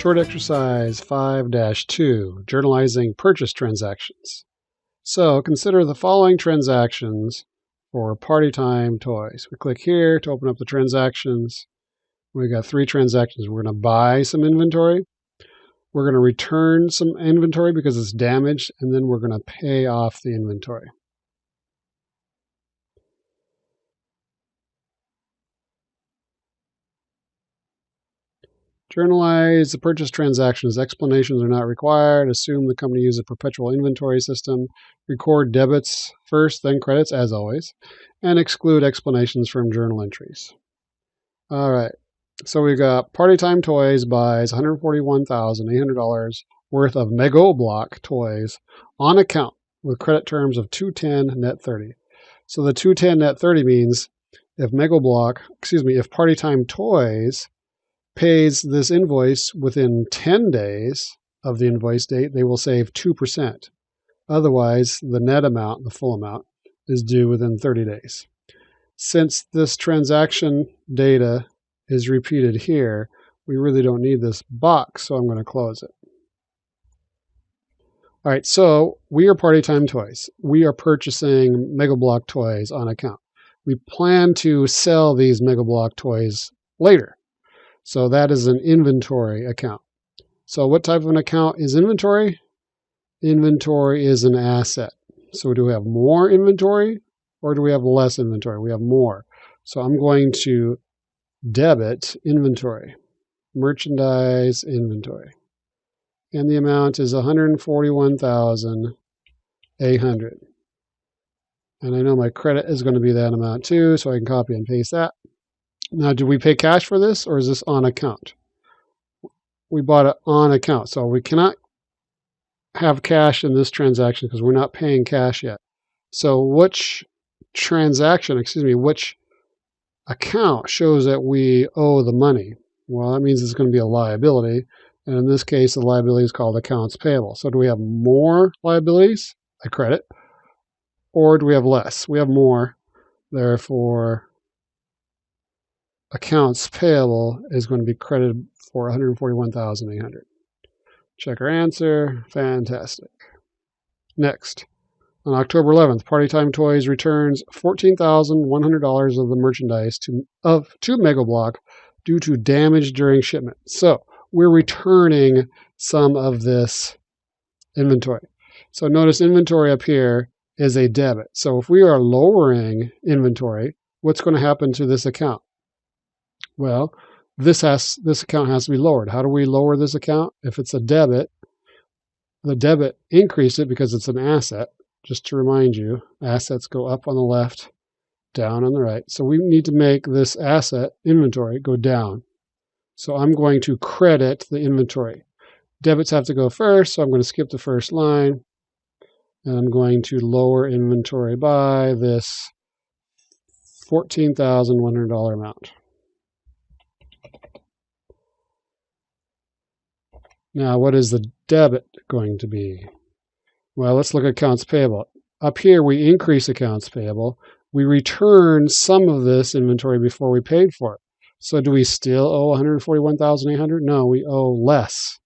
Short exercise 5-2, journalizing purchase transactions. So consider the following transactions for Party Time Toys. We click here to open up the transactions. We've got 3 transactions. We're going to buy some inventory. We're going to return some inventory because it's damaged, and then we're going to pay off the inventory. Journalize the purchase transactions. Explanations are not required. Assume the company uses a perpetual inventory system. Record debits first, then credits, as always. And exclude explanations from journal entries. All right. So we got Party Time Toys buys $141,800 worth of Mego Block toys on account with credit terms of 210 net 30. So the 210 net 30 means if if Party Time Toys pays this invoice within 10 days of the invoice date, they will save 2%. Otherwise, the net amount, the full amount, is due within 30 days. Since this transaction data is repeated here, we really don't need this box, so I'm going to close it. All right, so we are Party Time Toys. We are purchasing Mega Block toys on account. We plan to sell these Mega Block toys later. So that is an inventory account. So what type of an account is inventory? Inventory is an asset. So do we have more inventory or do we have less inventory? We have more. So I'm going to debit inventory, merchandise inventory. And the amount is $141,800. And I know my credit is going to be that amount too, so I can copy and paste that. Now, do we pay cash for this, or is this on account? We bought it on account, so we cannot have cash in this transaction because we're not paying cash yet. So which account shows that we owe the money? Well, that means it's going to be a liability, and in this case, the liability is called accounts payable. So do we have more liabilities, a credit, or do we have less? We have more, therefore accounts payable is going to be credited for $141,800. Check our answer. Fantastic. Next, on October 11th, Party Time Toys returns $14,100 of the merchandise to Mega Block due to damage during shipment. So we're returning some of this inventory. So notice inventory up here is a debit. So if we are lowering inventory, what's going to happen to this account? Well, this account has to be lowered. How do we lower this account? If it's a debit, the debit increased it because it's an asset. Just to remind you, assets go up on the left, down on the right. So we need to make this asset, inventory, go down. So I'm going to credit the inventory. Debits have to go first, so I'm going to skip the first line. And I'm going to lower inventory by this $14,100 amount. Now, what is the debit going to be? Well, let's look at accounts payable. Up here, we increase accounts payable. We return some of this inventory before we paid for it. So do we still owe $141,800? No, we owe less.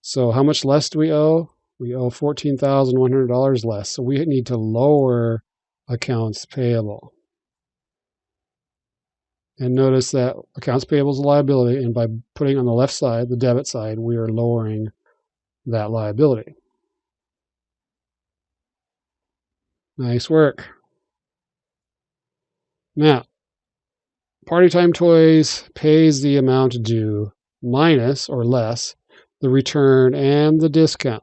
So how much less do we owe? We owe $14,100 less. So we need to lower accounts payable. And notice that accounts payable is a liability, and by putting on the left side, the debit side, we are lowering that liability. Nice work. Now, Party Time Toys pays the amount due minus or less the return and the discount.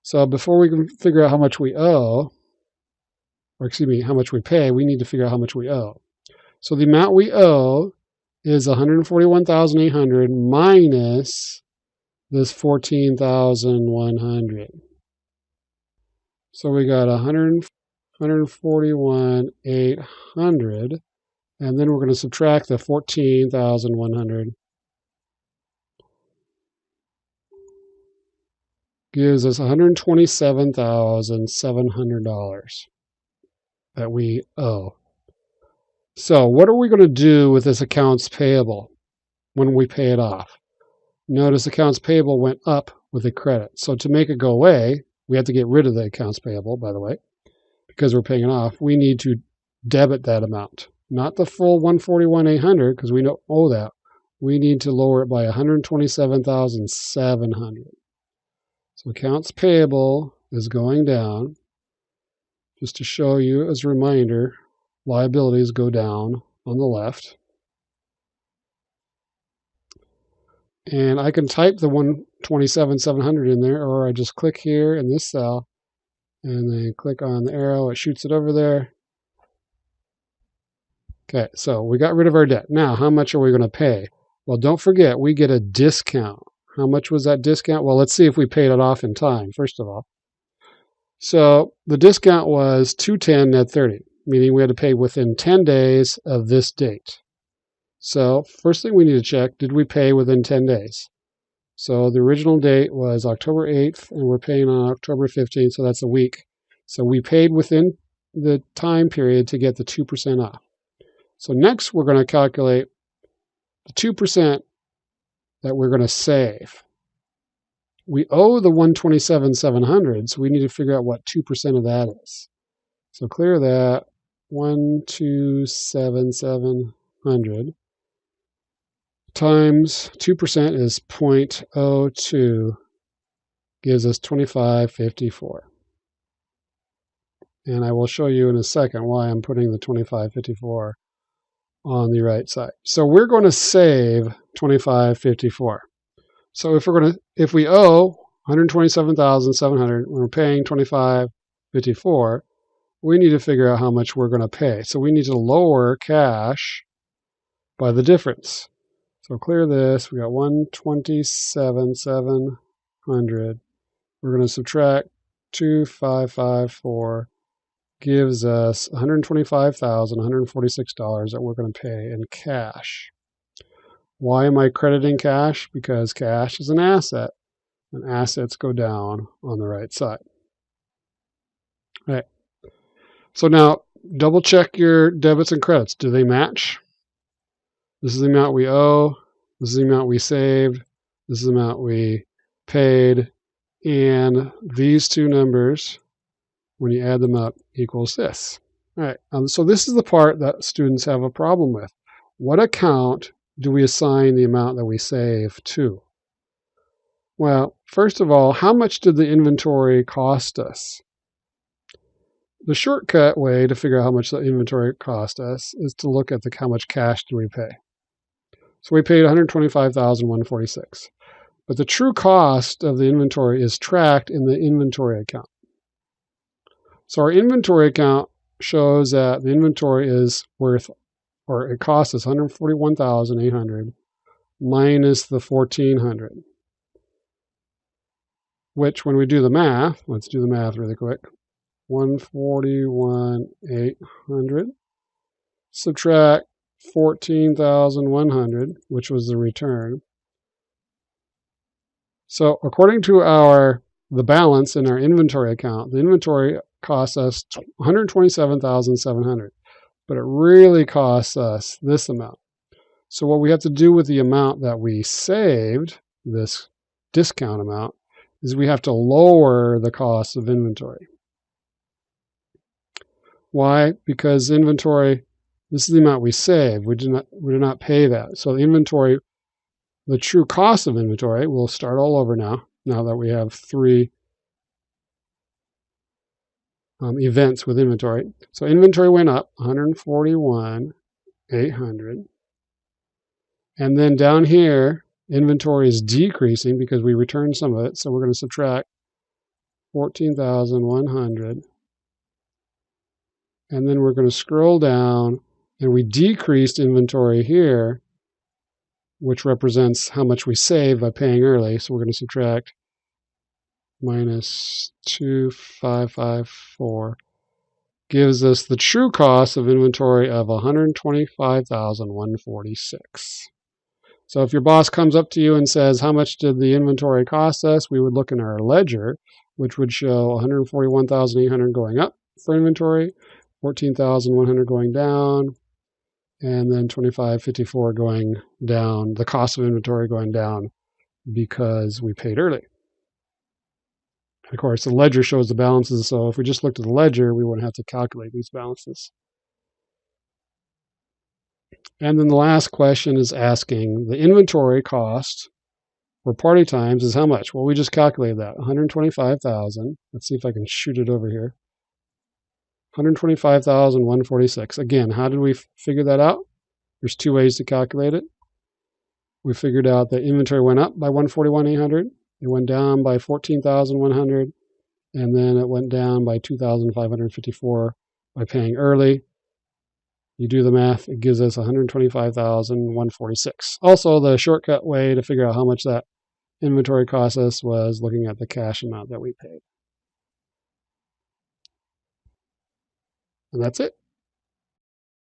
So before we can figure out how much we owe, how much we pay, we need to figure out how much we owe. So the amount we owe is $141,800 minus this $14,100. So we got $141,800, and then we're going to subtract the $14,100. Gives us $127,700 that we owe. So what are we going to do with this accounts payable when we pay it off? Notice accounts payable went up with a credit. So to make it go away, we have to get rid of the accounts payable, by the way, because we're paying it off. We need to debit that amount, not the full 141,800 because we don't owe that. We need to lower it by 127,700. So accounts payable is going down. Just to show you as a reminder, liabilities go down on the left. And I can type the 127,700 in there, or I just click here in this cell and then click on the arrow. It shoots it over there. Okay, so we got rid of our debt. Now, how much are we going to pay? Well, don't forget, we get a discount. How much was that discount? Well, let's see if we paid it off in time, first of all. So the discount was 210 net 30, meaning we had to pay within 10 days of this date. So first thing we need to check, did we pay within 10 days? So the original date was October 8th, and we're paying on October 15th, so that's a week. So we paid within the time period to get the 2% off. So next we're going to calculate the 2% that we're going to save. We owe the 127,700, so we need to figure out what 2% of that is. So clear that, 127,700 times 2% is 0.02, gives us 2554. And I will show you in a second why I'm putting the 2554 on the right side. So we're going to save 2554. So if we owe 127,700, we're paying 2554, we need to figure out how much we're going to pay. So we need to lower cash by the difference. So clear this. We got 127,700. We're going to subtract 2554, gives us $125,146 that we're going to pay in cash. Why am I crediting cash? Because cash is an asset, and assets go down on the right side. All right. So now double check your debits and credits. Do they match? This is the amount we owe. This is the amount we saved. This is the amount we paid. And these two numbers, when you add them up, equals this. All right. So this is the part that students have a problem with. What account do we assign the amount that we save to? Well, first of all, how much did the inventory cost us? The shortcut way to figure out how much the inventory cost us is to look at how much cash do we pay. So we paid $125,146. But the true cost of the inventory is tracked in the inventory account. So our inventory account shows that the inventory is worth, or it costs us $141,800 minus the $1,400, which when we do the math, let's do the math really quick. $141,800 subtract $14,100, which was the return. So according to the balance in our inventory account, the inventory costs us $127,700, but it really costs us this amount. So what we have to do with the amount that we saved, this discount amount, is we have to lower the cost of inventory. Why? Because inventory, this is the amount we save. We do not pay that. So the inventory, the true cost of inventory, we'll start all over now that we have three events with inventory. So inventory went up $141,800. And then down here, inventory is decreasing because we returned some of it. So we're going to subtract $14,100. And then we're going to scroll down, and we decreased inventory here, which represents how much we saved by paying early. So we're going to subtract minus 2,554. Gives us the true cost of inventory of $125,146. So if your boss comes up to you and says, how much did the inventory cost us? We would look in our ledger, which would show $141,800 going up for inventory, $14,100 going down, and then $2,554 going down, the cost of inventory going down because we paid early. Of course, the ledger shows the balances, so if we just looked at the ledger, we wouldn't have to calculate these balances. And then the last question is asking the inventory cost for party times is how much? Well, we just calculated that, 125,000. Let's see if I can shoot it over here. 125,146. Again, how did we figure that out? There's two ways to calculate it. We figured out that inventory went up by 141,800. It went down by 14,100, and then it went down by 2,554 by paying early. You do the math, it gives us 125,146. Also, the shortcut way to figure out how much that inventory cost us was looking at the cash amount that we paid. And that's it.